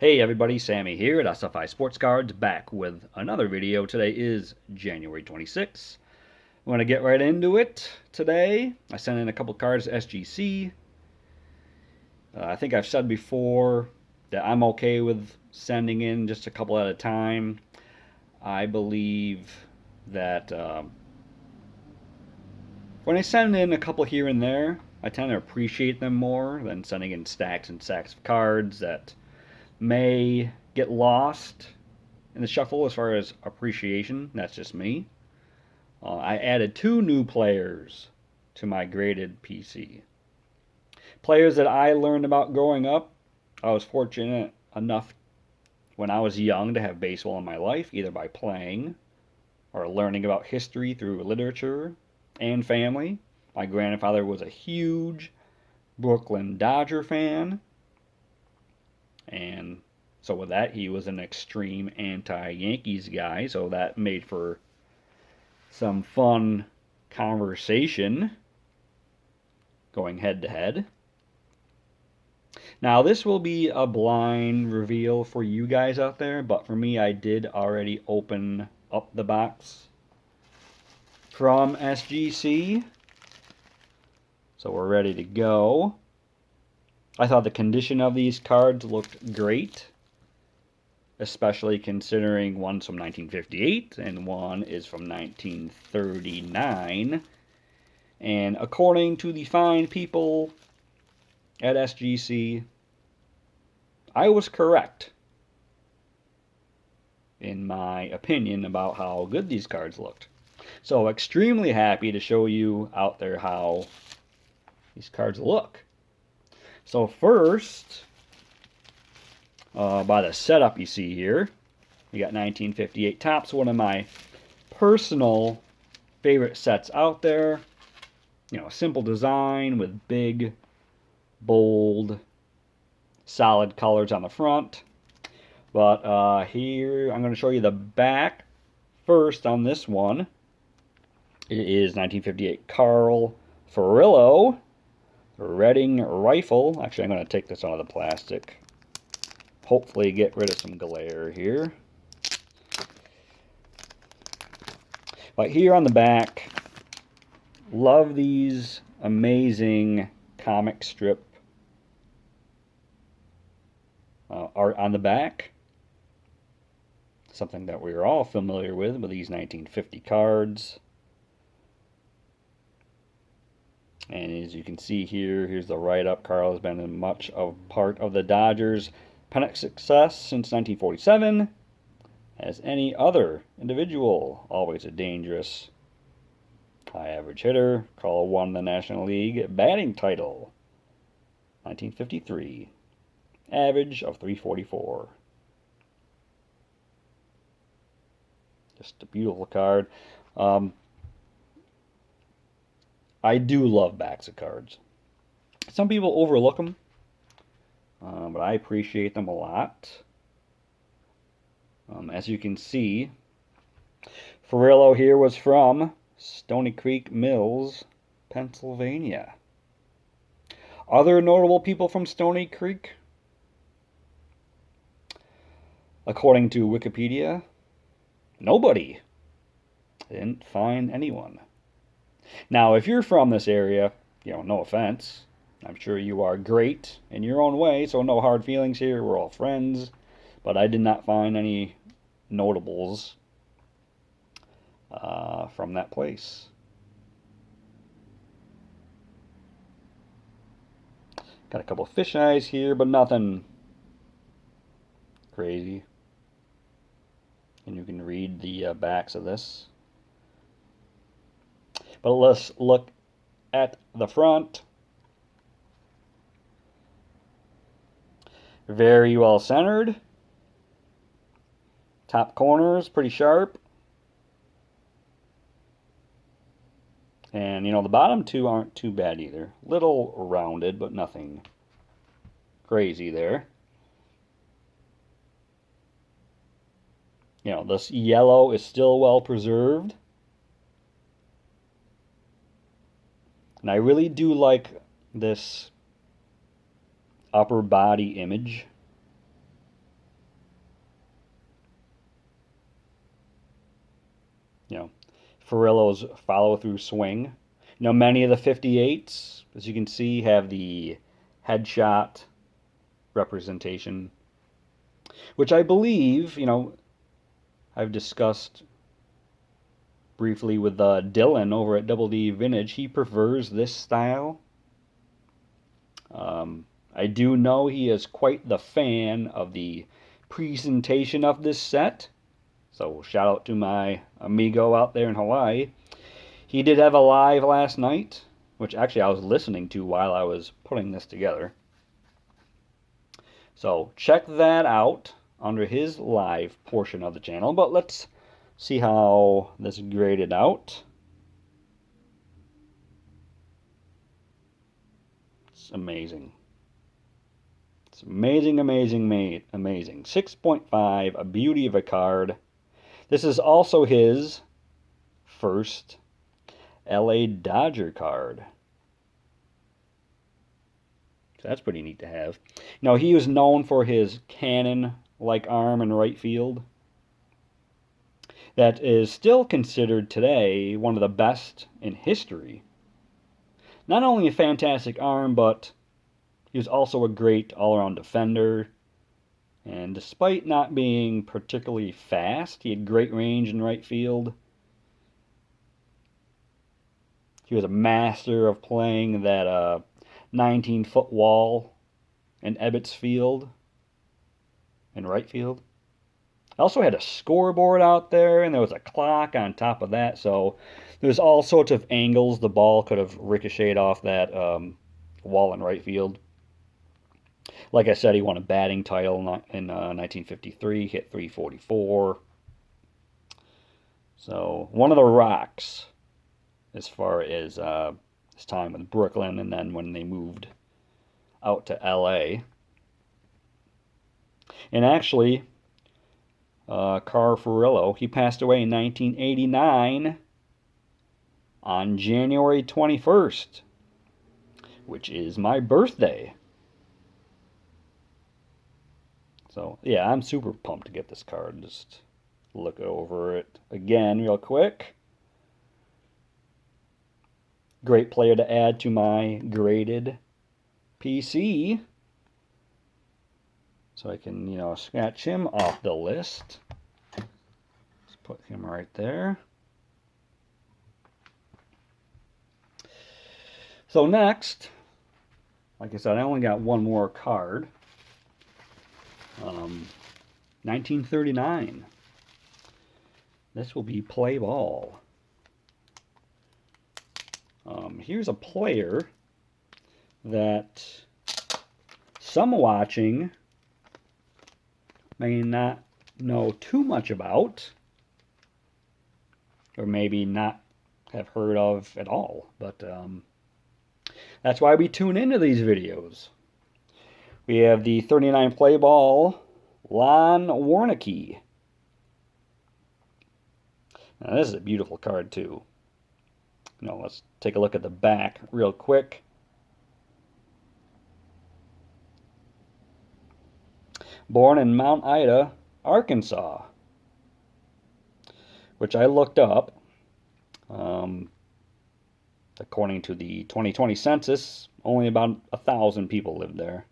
Hey everybody, Sammy here at SFI Sports Cards, back with another video. Today is January 26th. I'm going to get right into it today. I sent in a couple cards to SGC. I think I've said before that I'm okay with sending in just a couple at a time. I believe that when I send in a couple here and there, I tend to appreciate them more than sending in stacks and stacks of cards that may get lost in the shuffle as far as appreciation. That's just me. I added two new players to my graded PC. Players that I learned about growing up. I was fortunate enough when I was young to have baseball in my life, either by playing or learning about history through literature and family. My grandfather was a huge Brooklyn Dodger fan, and so with that, he was an extreme anti-Yankees guy, so that made for some fun conversation going head to head. Now, this will be a blind reveal for you guys out there, but for me, I did already open up the box from SGC. So we're ready to go. I thought the condition of these cards looked great, especially considering one's from 1958 and one is from 1939. And according to the fine people at SGC, I was correct in my opinion about how good these cards looked. So extremely happy to show you out there how these cards look. So first, by the setup you see here, you got 1958 Topps, one of my personal favorite sets out there. You know, simple design with big, bold, solid colors on the front. But here, I'm going to show you the back first on this one. It is 1958 Carl Furillo Redding Rifle. Actually, I'm going to take this out of the plastic. Hopefully get rid of some glare here. But here on the back, love these amazing comic strip art on the back. Something that we're all familiar with these 1950 cards. And as you can see here, here's the write-up. Carl has been much of part of the Dodgers' pennant success since 1947. As any other individual, always a dangerous high average hitter. Carl won the National League batting title 1953. Average of 344. Just a beautiful card. I do love backs of cards. Some people overlook them, but I appreciate them a lot. As you can see, Furillo here was from Stony Creek Mills, Pennsylvania. Other notable people from Stony Creek, according to Wikipedia, nobody. I didn't find anyone. Now, if you're from this area, no offense, I'm sure you are great in your own way, so no hard feelings here. We're all friends. But I did not find any notables from that place. Got a couple fish eyes here, but nothing crazy. And you can read the backs of this. But let's look at the front. Very well centered. Top corners pretty sharp. And, the bottom two aren't too bad either. Little rounded, but nothing crazy there. This yellow is still well preserved. And I really do like this upper body image. Furillo's follow-through swing. You know, many of the 58s, as you can see, have the headshot representation, which I believe, you know, I've discussed briefly with Dylan over at Double D Vintage. He prefers this style. I do know he is quite the fan of the presentation of this set. So shout out to my amigo out there in Hawaii. He did have a live last night, which actually I was listening to while I was putting this together. So check that out under his live portion of the channel. But let's see how this graded out. It's amazing. It's amazing, amazing, amazing. 6.5, a beauty of a card. This is also his first LA Dodger card. So that's pretty neat to have. Now, he was known for his cannon-like arm in right field. That is still considered today one of the best in history. Not only a fantastic arm, but he was also a great all-around defender. And despite not being particularly fast, he had great range in right field. He was a master of playing that 19-foot wall in Ebbets Field in right field. I also had a scoreboard out there, and there was a clock on top of that, so there's all sorts of angles the ball could have ricocheted off that wall in right field. Like I said, he won a batting title in 1953, hit .344. So, one of the rocks as far as his time with Brooklyn, and then when they moved out to LA. And actually, Carl Furillo, he passed away in 1989 on January 21st, which is my birthday. So, yeah, I'm super pumped to get this card. Just look over it again real quick. Great player to add to my graded PC. So I can, you know, scratch him off the list. Let's put him right there. So next, like I said, I only got one more card. 1939. This will be play ball. Here's a player that some watching may not know too much about, or maybe not have heard of at all, but that's why we tune into these videos. We have the 39 play ball, Lon Warneke. Now this is a beautiful card too. Now let's take a look at the back real quick. Born in Mount Ida, Arkansas, which I looked up. According to the 2020 census, only about 1,000 people lived there.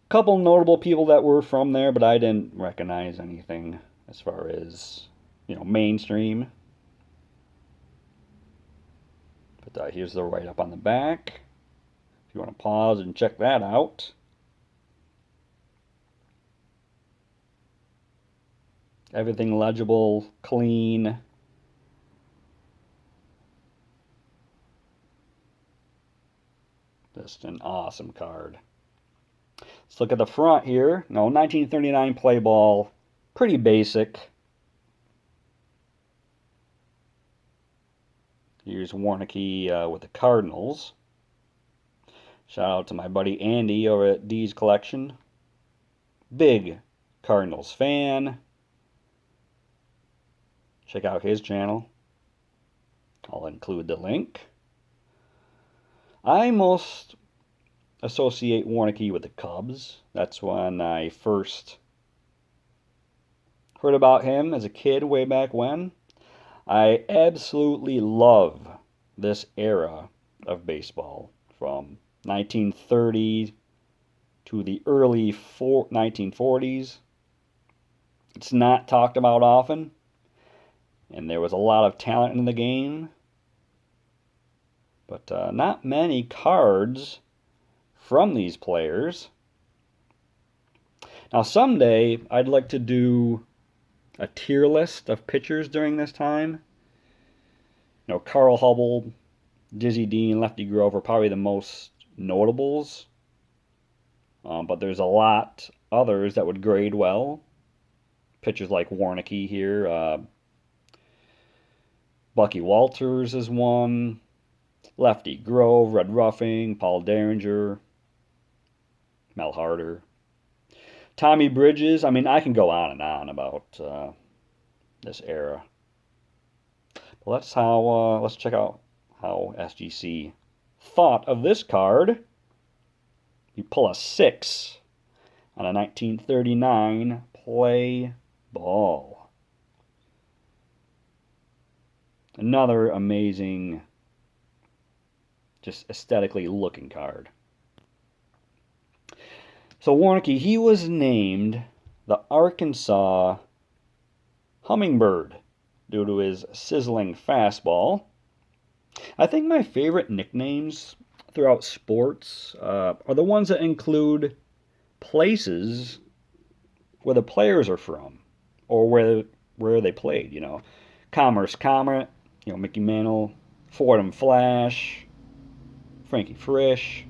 Couple notable people that were from there, but I didn't recognize anything as far as, you know, mainstream. But here's the write-up on the back, if you want to pause and check that out. Everything legible, clean. Just an awesome card. Let's look at the front here. No, 1939 play ball. Pretty basic. Here's Warneke with the Cardinals. Shout out to my buddy Andy over at D's Collection. Big Cardinals fan. Check out his channel. I'll include the link. I most associate Warneke with the Cubs. That's when I first heard about him as a kid way back when. I absolutely love this era of baseball from 1930 to the early 1940s. It's not talked about often, and there was a lot of talent in the game, but not many cards from these players. Now, someday I'd like to do a tier list of pitchers during this time. You know, Carl Hubbell, Dizzy Dean, Lefty Grove are probably the most notables. But there's a lot others that would grade well. Pitchers like Warnke here. Bucky Walters is one. Lefty Grove, Red Ruffing, Paul Derringer, Mel Harder. Tommy Bridges. I mean, I can go on and on about this era. But let's check out how SGC thought of this card. You pull a 6 on a 1939 play ball. Another amazing, just aesthetically looking card. So Warnke, he was named the Arkansas Hummingbird due to his sizzling fastball. I think my favorite nicknames throughout sports are the ones that include places where the players are from or where they played. You know, Commerce Comet, you know, Mickey Mantle, Fordham Flash, Frankie Frisch,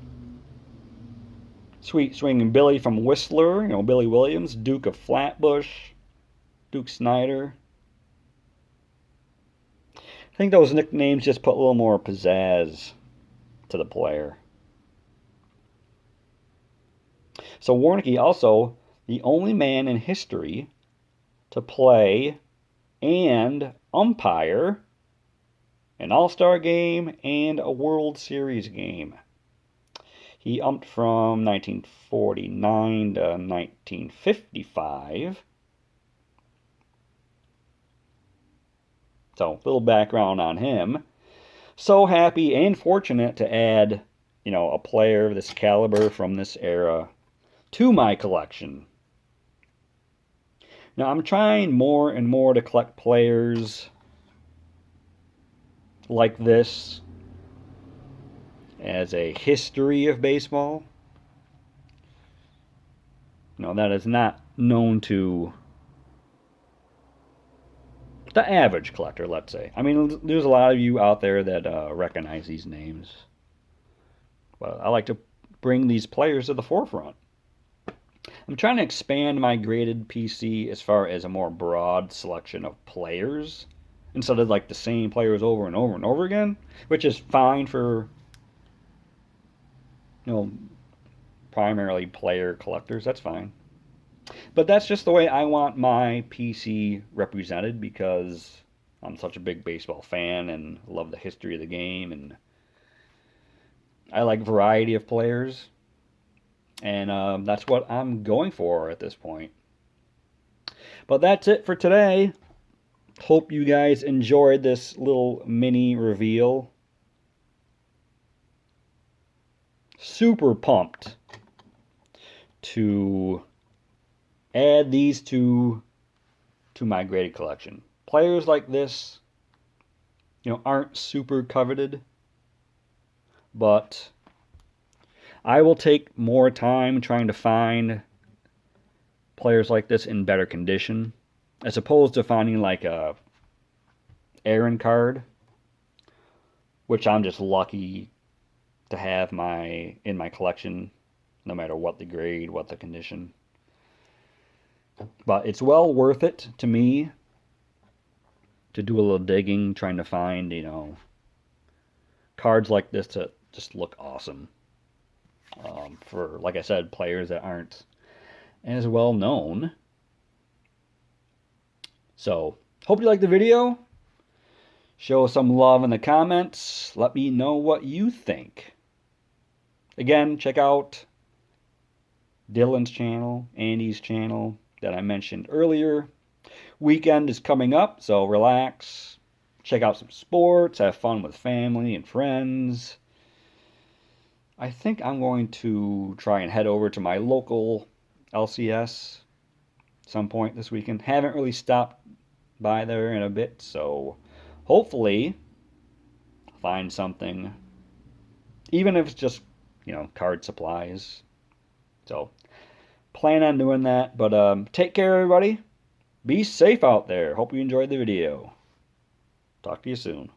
Sweet Swinging Billy from Whistler, you know, Billy Williams, Duke of Flatbush, Duke Snyder. I think those nicknames just put a little more pizzazz to the player. So Warnke also the only man in history to play and umpire an All-Star game and a World Series game. He umped from 1949 to 1955. So, a little background on him. So happy and fortunate to add, you know, a player of this caliber from this era to my collection. Now, I'm trying more and more to collect players like this as a history of baseball. No, that is not known to the average collector, let's say. I mean, there's a lot of you out there that recognize these names. But I like to bring these players to the forefront. I'm trying to expand my graded PC as far as a more broad selection of players instead of like the same players over and over and over again, which is fine for, you know, primarily player collectors. That's fine. But that's just the way I want my PC represented because I'm such a big baseball fan and love the history of the game, and I like variety of players, and that's what I'm going for at this point. But that's it for today. Hope you guys enjoyed this little mini reveal. Super pumped to add these two to my graded collection. Players like this, you know, aren't super coveted, but I will take more time trying to find players like this in better condition as opposed to finding like a Aaron card, which I'm just lucky to have in my collection no matter what the grade, what the condition. But it's well worth it to me to do a little digging, trying to find, you know, cards like this to just look awesome. For, like I said, players that aren't as well known. So, hope you liked the video. Show some love in the comments. Let me know what you think. Again, check out Dylan's channel, Andy's channel that I mentioned earlier. Weekend is coming up, so relax. check out some sports, have fun with family and friends. I think I'm going to try and head over to my local LCS some point this weekend. Haven't really stopped by there in a bit, so hopefully find something, even if it's just, card supplies. So plan on doing that, but take care, everybody. Be safe out there. Hope you enjoyed the video. Talk to you soon.